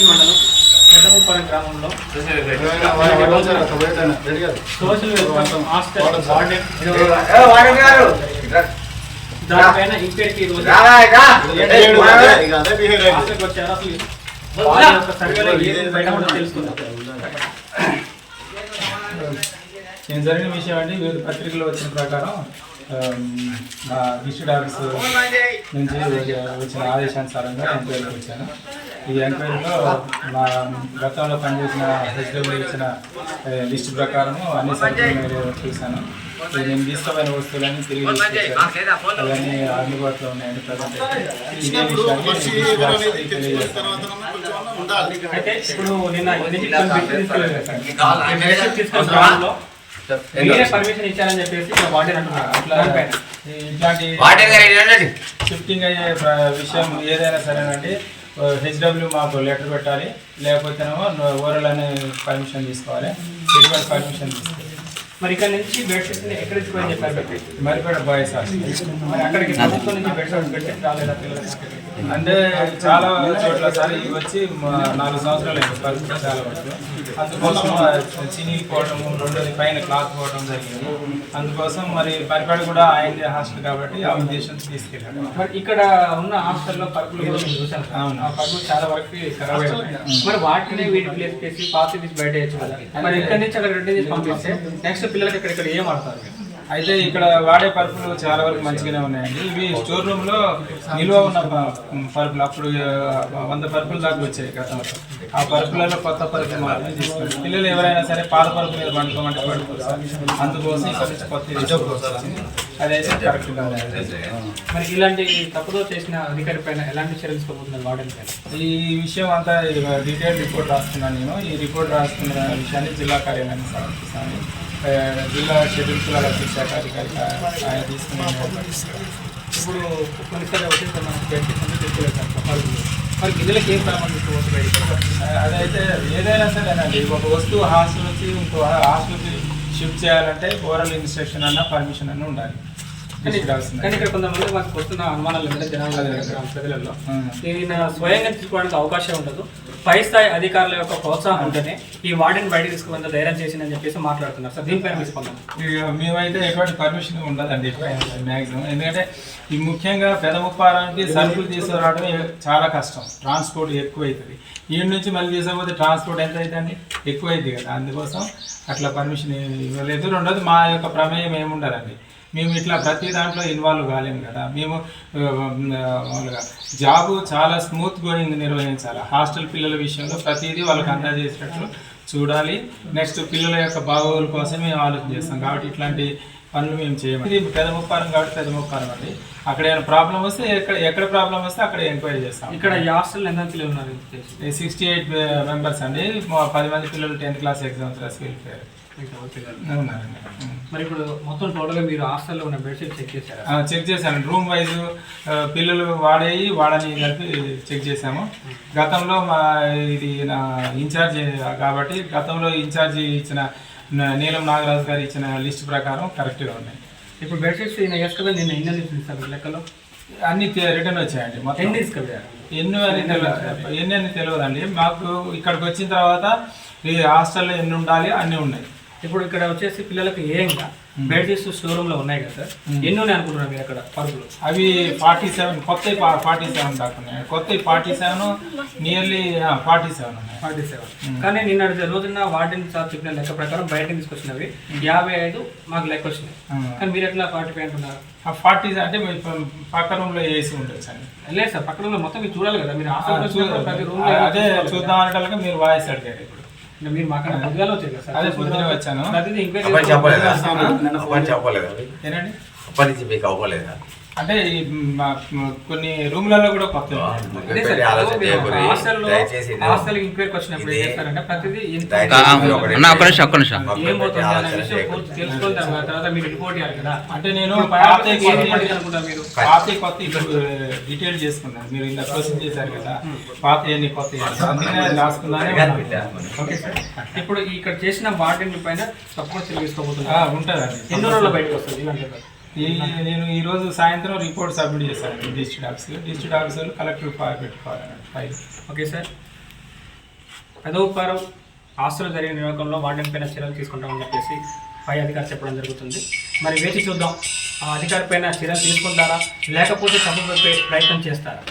మండలం పెద్దముప్పారం గ్రామంలో social welfare hostel దానిపైన ఇంకేటికి వచ్చారు. అసలు సర్వేలో బయట తెలుసుకుందాం. నేను జరిగిన విషయం అండి, వివిధ పత్రికల్లో వచ్చిన ప్రకారం డిస్ట్రిక్ట్ ఆఫీస్ నుంచి వచ్చిన ఆదేశానుసారంగా ఎంక్వైరీకి వచ్చాను. ఈ ఎంక్వైరీలో మా గతంలో పనిచేసిన హెచ్డబ్ల్యూ ఇచ్చిన లిస్టు ప్రకారం అన్ని సరుకులు చూశాను. నేను తీసుకుపోయిన వస్తువులన్నీ తిరిగి తీసుకొచ్చాను. అవన్నీ అందుబాటులో ఉన్నాయండి. ప్రజెంట్ ఇదే విషయాన్ని తెలియజేస్తాను. అయితే ఇప్పుడు మీరే పర్మిషన్ ఇచ్చారని చెప్పేసి వార్డెన్ అంటున్నారు. ఇట్లాంటి షిఫ్టింగ్ అయ్యే విషయం ఏదైనా సరేనండి, హెచ్డబ్ల్యూ మాకు లెటర్ పెట్టాలి, లేకపోతేనేమో ఓరల్ అనే పర్మిషన్ తీసుకోవాలి. ఎటువంటి పర్మిషన్ తీసుకోవాలి. మరి ఇక్కడ నుంచి బెడ్షీట్స్ ఎక్కడ తీసుకోవాలని చెప్పారు? Maripeda boys hostel. మరి అక్కడికి ప్రభుత్వం నుంచి బెడ్షీట్ రాలేదా పిల్లలకి? అంటే చాలా చోట్ల సార్ ఇవి వచ్చి 4 సంవత్సరాలు పరిస్థితి చాలా వరకు. అందుకోసం చిని పోవడం, రెండోది పైన క్లాత్ పోవడం జరిగింది. అందుకోసం మరి పరిపాడ కూడా ఆయన హాస్టల్ కాబట్టి ఆ ఉద్దేశంతో తీసుకెళ్ళాడు. మరి ఇక్కడ ఉన్న హాస్టల్లో పరుపులు కూడా మేము చూసాం. ఆ పరుపులు చాలా వరకు ఖరాబ్ అయిపోయాయి. మరి వాటిని వీటి ప్లేస్ చేసి పాత తీసి బయట వేయచ్చు కదా. మరి ఇక్కడి నుంచి అక్కడ రెడ్డి తీసి పంపిస్తే నెక్స్ట్ పిల్లలకి ఇక్కడ ఏం ఆడతారు? అయితే ఇక్కడ వాడే పరుపులు చాలా వరకు మంచిగానే ఉన్నాయండి. ఇవి స్టోర్ రూమ్ లో నిల్వ ఉన్న పరుపులు అప్పుడు 100 పరుపులు దాకా వచ్చాయి గతంలో. ఆ పరుపులలో కొత్త పరుపులు మాత్రమే తీసుకోండి. పిల్లలు ఎవరైనా సరే పాత పరుపు మీద పండుకోమంటే పడుకోవచ్చు. అందుకోసం ఇక్కడ నుంచి కొత్త అదైతే కరెక్ట్ కాదు. మరి ఇలాంటి తప్పుదో చేసిన అధికారి పైన ఎలాంటి చర్యలు తీసుకోబోతున్నారు వార్డెన్ పైన? ఈ విషయం అంతా డీటెయిల్ రిపోర్ట్ రాస్తున్నాను నేను. ఈ రిపోర్ట్ రాస్తున్న విషయాన్ని జిల్లా కార్యాలయాన్ని సమర్పిస్తాను. జిల్లా షెడ్యూల్ కులాల శాఖ అధికారి ఆయన తీసుకున్నాను. ఇప్పుడు కొన్నిసార్లు వచ్చేసి మనం మరి గిన్నెలకు ఏం ప్రారంభించవచ్చు? అదైతే ఏదైనా సరేనండి, ఒక వస్తువు హాస్టల్ నుంచి ఇంకో హాస్టల్కి షిఫ్ట్ చేయాలంటే ఓరల్ ఇన్స్ట్రక్షన్ అన్న పర్మిషన్ అన్న ఉండాలి. కానీ ఇక్కడ కొంతమంది మాకు వస్తున్న అనుమానాలు ఏంటంటే జనాల ప్రజలలో ఈయన స్వయంగా తీసుకోవడానికి అవకాశం ఉండదు, పై స్థాయి అధికారుల యొక్క ప్రోత్సాహం ఉంటేనే ఈ వార్డెన్ బయటకు తీసుకుని ధైర్యం చేసిందని చెప్పేసి మాట్లాడుతున్నారు సార్. దీనిపైన తీసుకున్నాం. మేమైతే ఎటువంటి పర్మిషన్ ఉండదండి మ్యాక్సిమం. ఎందుకంటే ఈ ముఖ్యంగా పెదముప్పారానికి సరుకులు తీసుకురావడమే చాలా కష్టం. ట్రాన్స్పోర్ట్ ఎక్కువ అవుతుంది. ఈ నుంచి మళ్ళీ తీసుకపోతే ట్రాన్స్పోర్ట్ ఎంత అవుతుంది? ఎక్కువ అవుతుంది కదా. అందుకోసం అట్లా పర్మిషన్ ఇవ్వలేదు. రెండోది మా యొక్క ప్రమేయం ఏముండదండి. మేము ఇట్లా ప్రతి దాంట్లో ఇన్వాల్వ్ కాలేము కదా. మేము మామూలుగా జాబు చాలా స్మూత్ గోయింగ్ నిర్వహించాలి. హాస్టల్ పిల్లల విషయంలో ప్రతిదీ వాళ్ళకి అందజేసేటట్లు చూడాలి. నెక్స్ట్ పిల్లల యొక్క బాగోగుల కోసం మేము ఆలోచన చేస్తాం. కాబట్టి ఇట్లాంటి పనులు మేము చేయము. ఇది పెదముప్పారం కాబట్టి పెదముప్పారం అండి. అక్కడ ఏమైనా ప్రాబ్లం వస్తే ఎక్కడ ప్రాబ్లం వస్తే అక్కడ ఎంక్వైరీ చేస్తాం. ఇక్కడ ఈ హాస్టల్ ఎంత పిల్లలు ఉన్నారు? 68 మెంబర్స్ అండి. 10 మంది పిల్లలు 10th క్లాస్ ఎగ్జామ్స్ రాసి వెళ్ళిపోయారు. ఉన్నారండి. మరి ఇప్పుడు మొత్తం టోటల్గా మీరు హాస్టల్లో ఉన్న బెడ్షీట్ చెక్ చేశారా? చెక్ చేశాను. రూమ్ వైజ్ పిల్లలు వాడని కలిపి చెక్ చేశాము. గతంలో ఇది నా ఇన్ఛార్జి కాబట్టి గతంలో ఇన్ఛార్జి ఇచ్చిన నీలం నాగరాజు గారు ఇచ్చిన లిస్ట్ ప్రకారం కరెక్ట్గా ఉన్నాయి. ఇప్పుడు బెడ్షీట్స్ వేసుకొని నేను ఎన్ని తీసుకుంటాను లెక్కలో అన్ని రిటర్న్ వచ్చాయండి. మొత్తం ఎన్ని తీసుకెళ్ళారు? ఎన్ని అని తెలియదండి మాకు. ఇక్కడికి వచ్చిన తర్వాత ఈ హాస్టల్లో ఎన్ని ఉండాలి అన్నీ ఉన్నాయి. ఇప్పుడు ఇక్కడ వచ్చేసి పిల్లలకు ఏంగా బెడ్షీట్స్ స్టోర్ రూమ్ లో ఉన్నాయి కదా సార్, ఎన్ని ఉన్నాయి అనుకుంటున్నారు మీరు అక్కడ పరుపులు? అవి 47, కొత్త 47 దాకా ఉన్నాయి. కొత్త 47 నియర్లీ 47 ఉన్నాయి. 47. కానీ నిన్న రోజున వార్డెన్ సార్ చెప్పిన లెక్క ప్రకారం బయట తీసుకొచ్చినవి 55 మాకు లెక్క వచ్చినాయి. కానీ మీరు ఎట్లా 45 అంటున్నారు? 40 అంటే పక్క రూమ్ లో ఏసీ ఉండొచ్చు అండి. లేదు సార్, పక్క రూమ్ లో మొత్తం మీరు చూడాలి కదా. మీరు ప్రతి రూమ్ అదే చూద్దాం అనటానికి మీరు వాయిస్ అడిగారు. ఇప్పుడు మీరు మాకు పొద్దుగాల వచ్చారు కదా సార్? అదే పొద్దునే వచ్చాను. ఏనండి మీకు అవ్వలేదా? అంటే కొన్ని రూమ్లలో కూడా కొత్త హాస్టల్ ఇంక్వైరీకి వచ్చినప్పుడు ఏం చేస్తారంటే ప్రతిదీ తెలుసుకున్న తర్వాత మీరు రిపోర్ట్ చేయాలి కదా. అంటే నేను కొత్త డీటెయిల్ చేసుకున్నాను. మీరు ఇలా క్వశ్చన్ చేశారు కదా, పాత ఎన్ని కొత్త అందుకనే రాసుకున్నాను. ఓకే సార్, ఇప్పుడు ఇక్కడ చేసిన వార్డెన్ పైన తప్పకుండా తీసుకోబోతున్నా ఉంటుందండి. ఎన్ని రోజుల్లో బయటకు వస్తుంది ఇలాంటి? నేను ఈరోజు సాయంత్రం రిపోర్ట్ సబ్మిట్ చేశాను డిస్ట్రిక్ట్ ఆఫీస్లో. డిస్ట్రిక్ట్ ఆఫీసర్లు కలెక్టర్ పెట్టుకోవాలన్నట్టు ఫైల్. Okay sir. పెదవుపారం ఆస్తులు జరిగిన నియోజకంలో వార్డెన్ పైన చర్యలు తీసుకుంటామని చెప్పేసి పై అధికారి చెప్పడం జరుగుతుంది. మరి వేచి చూద్దాం, ఆ అధికారి పైన చర్యలు తీసుకుంటారా లేకపోతే తప్పుపై ప్రయత్నం చేస్తారా?